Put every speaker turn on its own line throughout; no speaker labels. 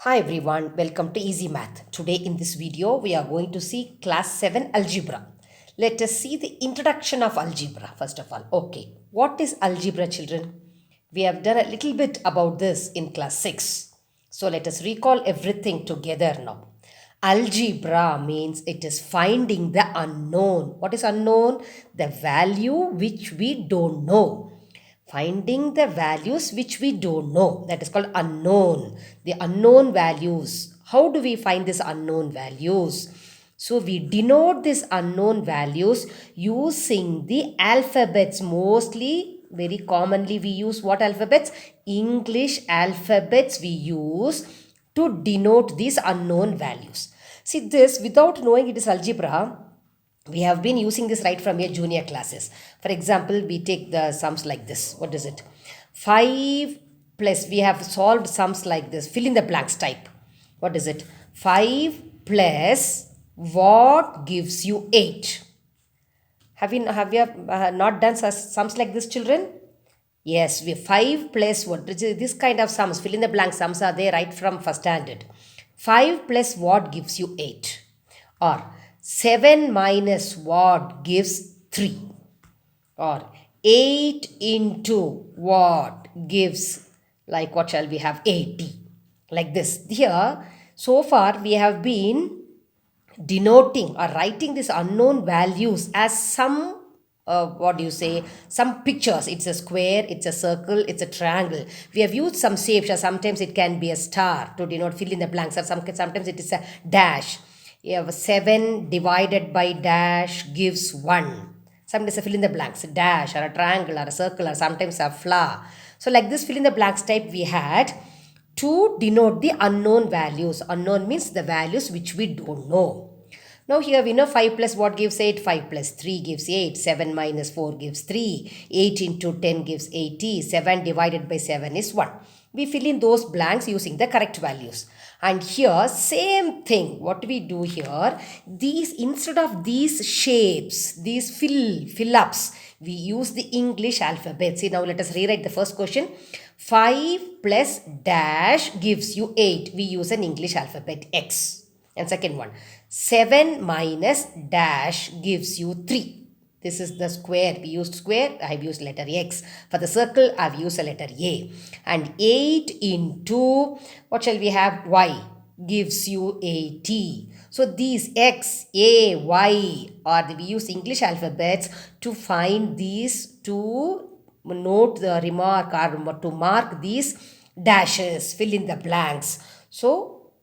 Hi everyone, welcome to Easy Math. Today in this video we are going to see class 7 algebra. Let us see the introduction of algebra first of all. Okay, what is algebra children? We have done a little bit about this in class 6. So let us recall everything together now. Algebra means it is finding the unknown. What is unknown? The value which we don't know. Finding the values which we don't know, that is called unknown. The unknown values. How do we find these unknown values? So we denote these unknown values using the alphabets. Mostly, very commonly we use what alphabets? English alphabets we use to denote these unknown values. See, this without knowing it is algebra, we have been using this right from your junior classes. For example, we take the sums like this. What is it? 5 plus, we have solved sums like this. Fill in the blanks type. What is it? 5 plus what gives you 8? Have you not done sums like this, children? Yes, we 5 plus what? This kind of sums, fill in the blank sums are there right from first standard. 5 plus what gives you 8? Or 7 minus what gives 3? Or 8 into what gives, like what shall we have, 80? Like this. Here, so far we have been denoting or writing these unknown values as some what do you say, some pictures. It's a square, it's a circle, it's a triangle. We have used some shapes, or sometimes it can be a star to denote, fill in the blanks, or sometimes it is a dash. You have 7 divided by dash gives 1. Sometimes a fill in the blanks, a dash or a triangle or a circle or sometimes a flower. So like this fill in the blanks type we had to denote the unknown values. Unknown means the values which we don't know. Now here we know 5 plus what gives 8? 5 plus 3 gives 8. 7 minus 4 gives 3. 8 into 10 gives 80. 7 divided by 7 is 1. We fill in those blanks using the correct values. And here same thing. What we do here, these instead of these shapes, these fill-ups, we use the English alphabet. See, now let us rewrite the first question. 5 plus dash gives you 8. We use an English alphabet X. And second one, 7 minus dash gives you 3. This is the square. We used square. I have used letter X. For the circle, I have used a letter A. And 8 into, what shall we have? Y gives you 80. So these X, A, Y, or we use English alphabets to find these, to note the remark or to mark these dashes, fill in the blanks. So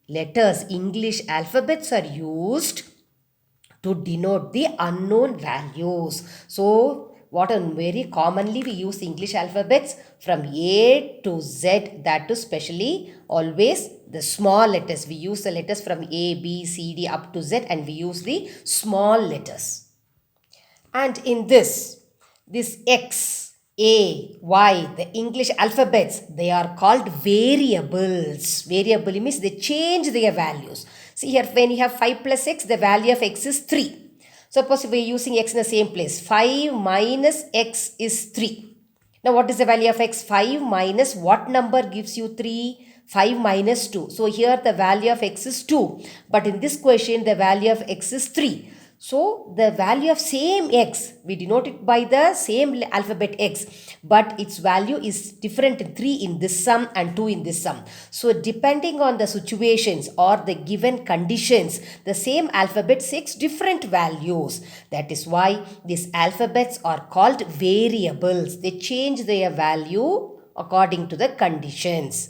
letters, English alphabets are used to denote the unknown values. So what very commonly we use English alphabets from A to Z, that is specially always the small letters. We use the letters from A, B, C, D up to Z, and we use the small letters. And in this X, A, Y, the English alphabets, they are called variables. Variable means they change their values. See here, when you have 5 plus X, the value of X is 3. Suppose we are using X in the same place. 5 minus X is 3. Now what is the value of X? 5 minus what number gives you 3? 5 minus 2. So here the value of X is 2. But in this question, the value of X is 3. So the value of same X, we denote it by the same alphabet X, but its value is different in 3 in this sum and 2 in this sum. So depending on the situations or the given conditions, the same alphabet takes different values. That is why these alphabets are called variables. They change their value according to the conditions.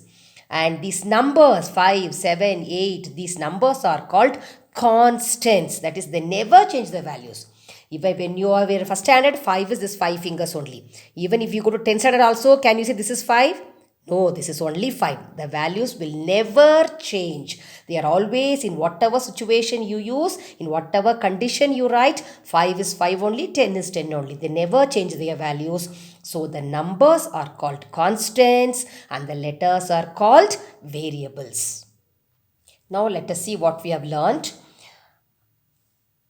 And these numbers 5, 7, 8, these numbers are called constants. That is, they never change the values. Even when you are in first standard, 5 is this 5 fingers only. Even if you go to 10th standard also, can you say this is 5? No, this is only 5. The values will never change. They are always in whatever situation you use, in whatever condition you write, 5 is 5 only, 10 is 10 only. They never change their values. So the numbers are called constants and the letters are called variables. Now let us see what we have learned.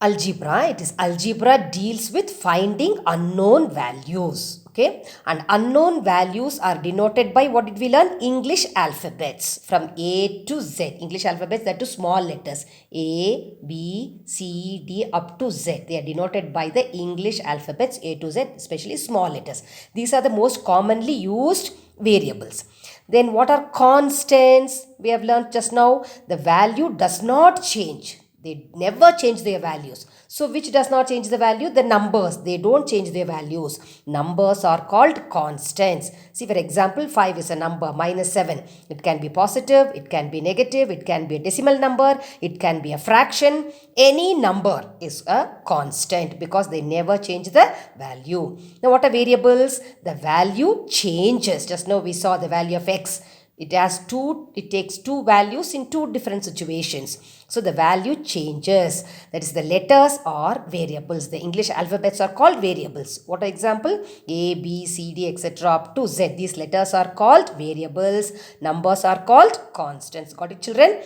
Algebra, it is algebra deals with finding unknown values. Okay, and unknown values are denoted by what did we learn? English alphabets from A to Z. English alphabets, that to small letters A, B, C, D up to Z. They are denoted by the English alphabets A to Z, especially small letters. These are the most commonly used variables. Then what are constants? We have learned just now. The value does not change. They never change their values. So which does not change the value? The numbers. They don't change their values. Numbers are called constants. See, for example, 5 is a number, minus 7. It can be positive, it can be negative, it can be a decimal number, it can be a fraction. Any number is a constant because they never change the value. Now what are variables? The value changes. Just now we saw the value of x. It takes two values in two different situations. So the value changes. That is, the letters are variables. The English alphabets are called variables. What example? A, B, C, D, etc. up to Z. These letters are called variables. Numbers are called constants. Got it, children?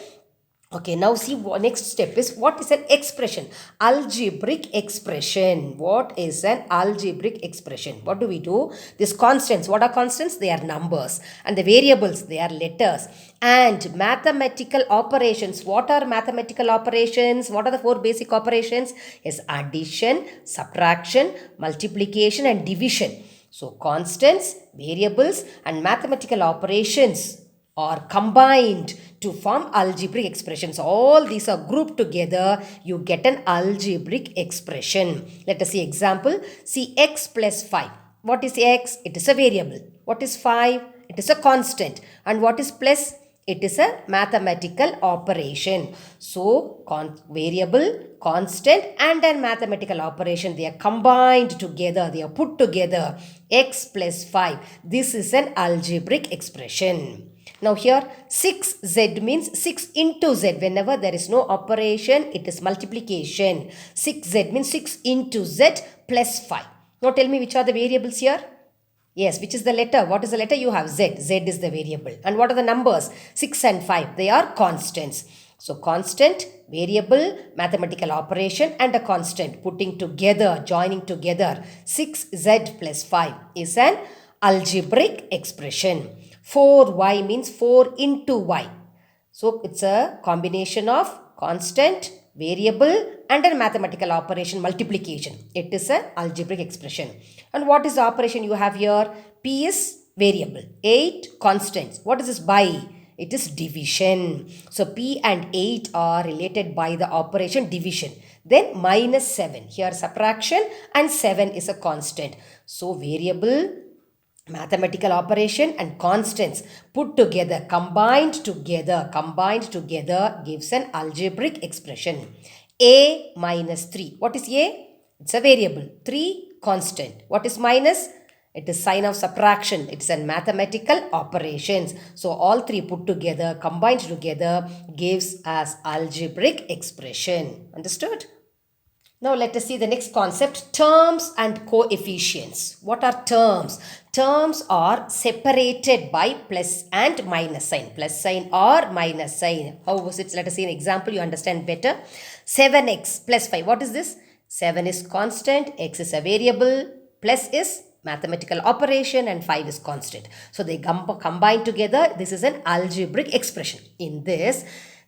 Okay, now see, next step is, what is an expression? Algebraic expression. What is an algebraic expression? What do we do? These constants, what are constants? They are numbers. And the variables, they are letters. And mathematical operations. What are mathematical operations? What are the four basic operations? Yes, addition, subtraction, multiplication and division. So constants, variables and mathematical operations are combined to form algebraic expressions. All these are grouped together. You get an algebraic expression. Let us see example. See, x plus 5. What is x? It is a variable. What is 5? It is a constant. And what is plus? It is a mathematical operation. So, variable, constant and a mathematical operation, they are combined together. They are put together. X plus 5. This is an algebraic expression. Now here 6z means 6 into z. Whenever there is no operation, it is multiplication. 6z means 6 into z plus 5. Now tell me, which are the variables here? Yes, which is the letter? What is the letter? You have z. Z is the variable. And what are the numbers? 6 and 5. They are constants. So constant, variable, mathematical operation and a constant putting together, joining together. 6z plus 5 is an algebraic expression. 4y means 4 into y. So it's a combination of constant, variable and a mathematical operation, multiplication. It is an algebraic expression. And what is the operation you have here? P is variable, 8 constants. What is this by? It is division. So P and 8 are related by the operation division. Then minus 7. Here subtraction and 7 is a constant. So variable, mathematical operation and constants put together, combined together gives an algebraic expression. A minus 3. What is A? It's a variable. 3 constant. What is minus? It is sign of subtraction. It's a mathematical operations. So all three put together, combined together gives us algebraic expression. Understood? Now let us see the next concept, terms and coefficients. What are terms? Terms are separated by plus and minus sign. Plus sign or minus sign. How was it? Let us see an example, you understand better. 7x plus 5. What is this? 7 is constant, x is a variable, plus is mathematical operation and 5 is constant. So they combine together. This is an algebraic expression. In this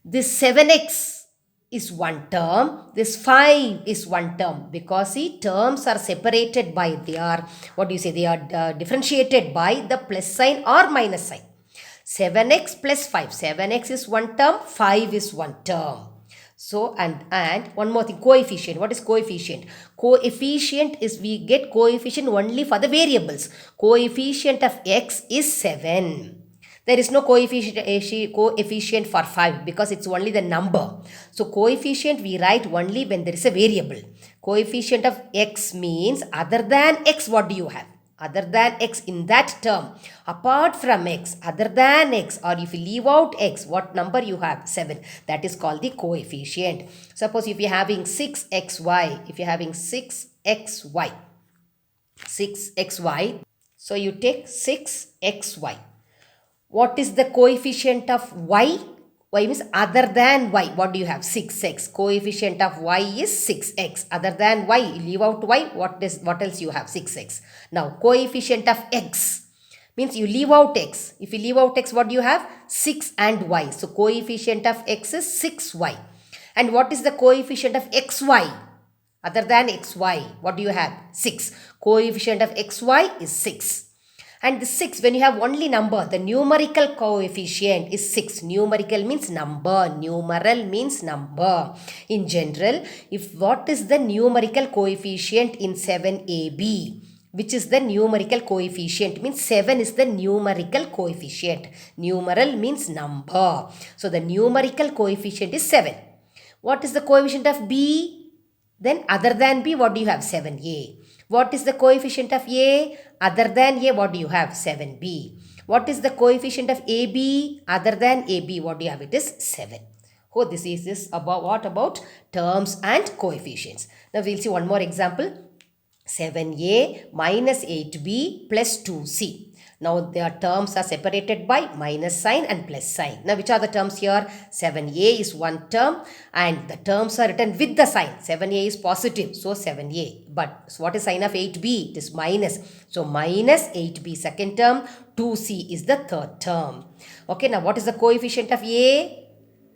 7x is one term, this 5 is one term, because see, terms are separated by, they are differentiated by the plus sign or minus sign. 7x plus 5, 7x is one term, 5 is one term. So and one more thing, coefficient. What is coefficient? Coefficient is, we get coefficient only for the variables. Coefficient of x is 7. There is no coefficient for 5 because it's only the number. So coefficient we write only when there is a variable. Coefficient of x means other than x, what do you have? Other than x in that term. Apart from x, other than x, or if you leave out x, what number you have? 7. That is called the coefficient. Suppose if you're having 6xy, so you take 6xy. What is the coefficient of y? Y means other than y. What do you have? 6x. Coefficient of y is 6x. Other than y, leave out y. What else you have? 6x. Now, coefficient of x means you leave out x. If you leave out x, what do you have? 6 and y. So, coefficient of x is 6y. And what is the coefficient of xy? Other than xy, what do you have? 6. Coefficient of xy is 6. And the 6, when you have only number, the numerical coefficient is 6. Numerical means number. Numeral means number. In general, if what is the numerical coefficient in 7ab? Which is the numerical coefficient? Means 7 is the numerical coefficient. Numeral means number. So the numerical coefficient is 7. What is the coefficient of b? Then other than b, what do you have? 7a. What is the coefficient of a? Other than a, what do you have? 7b. What is the coefficient of ab? Other than ab, what do you have? It is 7. Oh, this is about what about terms and coefficients. Now we'll see one more example. 7a minus 8b plus 2c. Now their terms are separated by minus sign and plus sign. Now which are the terms here? 7a is one term and the terms are written with the sign. 7a is positive, so 7a. But what is sign of 8b? It is minus. So minus 8b second term, 2c is the third term. Okay, now what is the coefficient of a?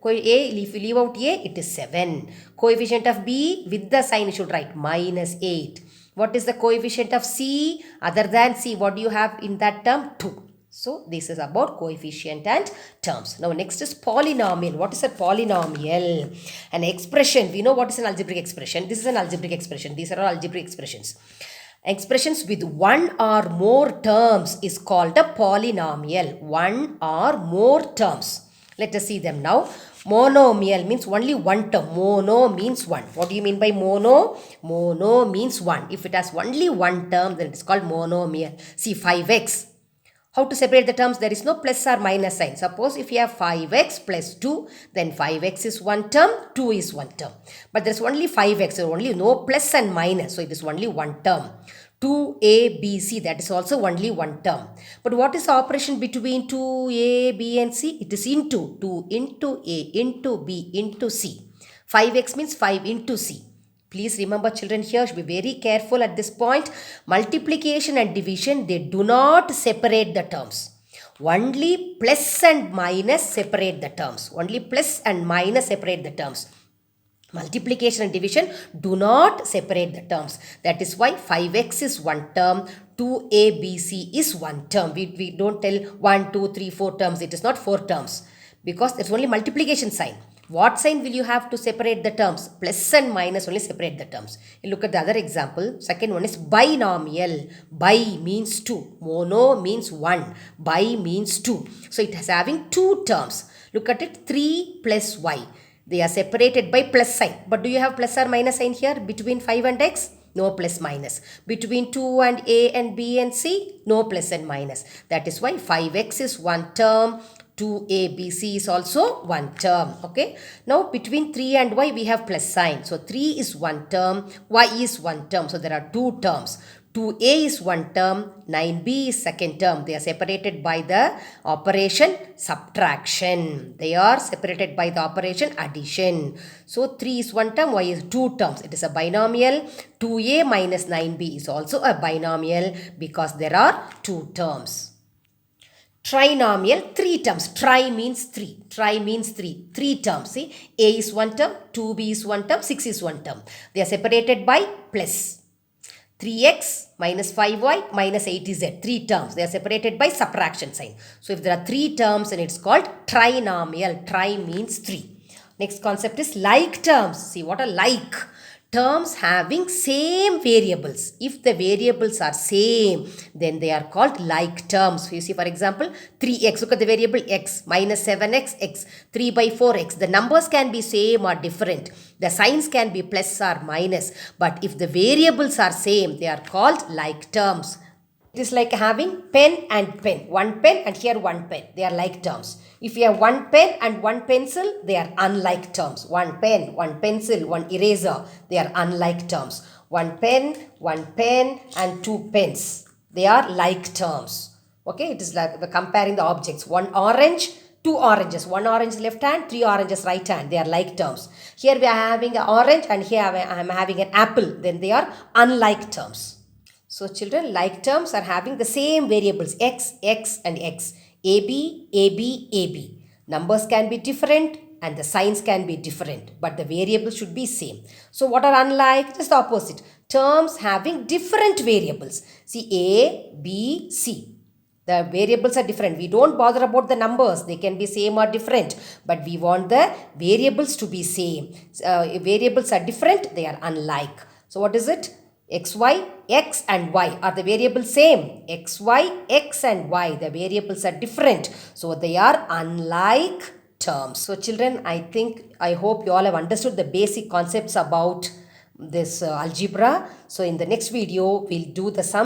If you leave out a, it is 7. Coefficient of b, with the sign you should write minus 8. What is the coefficient of c? Other than c, what do you have in that term? 2. So, this is about coefficient and terms. Now, next is polynomial. What is a polynomial? An expression. We know what is an algebraic expression. This is an algebraic expression. These are all algebraic expressions. Expressions with one or more terms is called a polynomial. One or more terms. Let us see them now. Monomial means only one term. Mono means one. What do you mean by mono? Mono means one. If it has only one term, then it is called monomial. See 5x. How to separate the terms? There is no plus or minus sign. Suppose if you have 5x plus 2, then 5x is one term, 2 is one term. But there is only 5x, so only no plus and minus. So it is only one term. 2a, b, c, that is also only one term. But what is the operation between 2a, b and c? It is into 2 into a into b into c. 5x means 5 into c. Please remember children here, should be very careful at this point. Multiplication and division, they do not separate the terms. Only plus and minus separate the terms. Only plus and minus separate the terms. Multiplication and division do not separate the terms. That is why 5x is one term, 2abc is one term. We don't tell 1, 2, 3, 4 terms. It is not 4 terms because it's only multiplication sign. What sign will you have to separate the terms? Plus and minus only separate the terms. You look at the other example. Second one is binomial. Bi means 2. Mono means 1. Bi means 2. So it is having 2 terms. Look at it. 3 plus y. They are separated by plus sign. But do you have plus or minus sign here between 5 and x? No plus minus. Between 2 and a and b and c? No plus and minus. That is why 5x is one term. 2abc is also one term. Okay. Now between 3 and y we have plus sign. So 3 is one term. Y is one term. So there are 2 terms. 2a is one term, 9b is second term. They are separated by the operation subtraction. They are separated by the operation addition. So 3 is one term, y is 2 terms. It is a binomial. 2a minus 9b is also a binomial because there are 2 terms. Trinomial, 3 terms. Tri means 3. Tri means 3. 3 terms. See, a is one term, 2b is one term, 6 is one term. They are separated by plus. 3x minus 5y minus 8z. 3 terms. They are separated by subtraction sign. So if there are 3 terms, then it's called trinomial. Tri means 3. Next concept is like terms. See what are like? Terms having same variables. If the variables are same, then they are called like terms. You see, for example, 3x. Look at the variable x minus 7x, x. 3 by 4x. The numbers can be same or different. The signs can be plus or minus. But if the variables are same, they are called like terms. It is like having pen and pen. One pen and here one pen. They are like terms. If you have one pen and one pencil, they are unlike terms. One pen, one pencil, one eraser. They are unlike terms. One pen and 2 pens. They are like terms. Okay, it is like comparing the objects. One orange, two oranges, one orange left hand, three oranges right hand. They are like terms. Here we are having an orange and here I am having an apple. Then they are unlike terms. So children, like terms are having the same variables x, x and x. AB, AB, AB. Numbers can be different and the signs can be different, but the variables should be same. So what are unlike? Just the opposite. Terms having different variables. See A, B, C. The variables are different. We don't bother about the numbers. They can be same or different. But we want the variables to be same. If variables are different, they are unlike. So what is it? X, Y, X and Y. Are the variables same? X, Y, X and Y. The variables are different. So they are unlike terms. So children, I hope you all have understood the basic concepts about this algebra. So in the next video, we'll do the sum.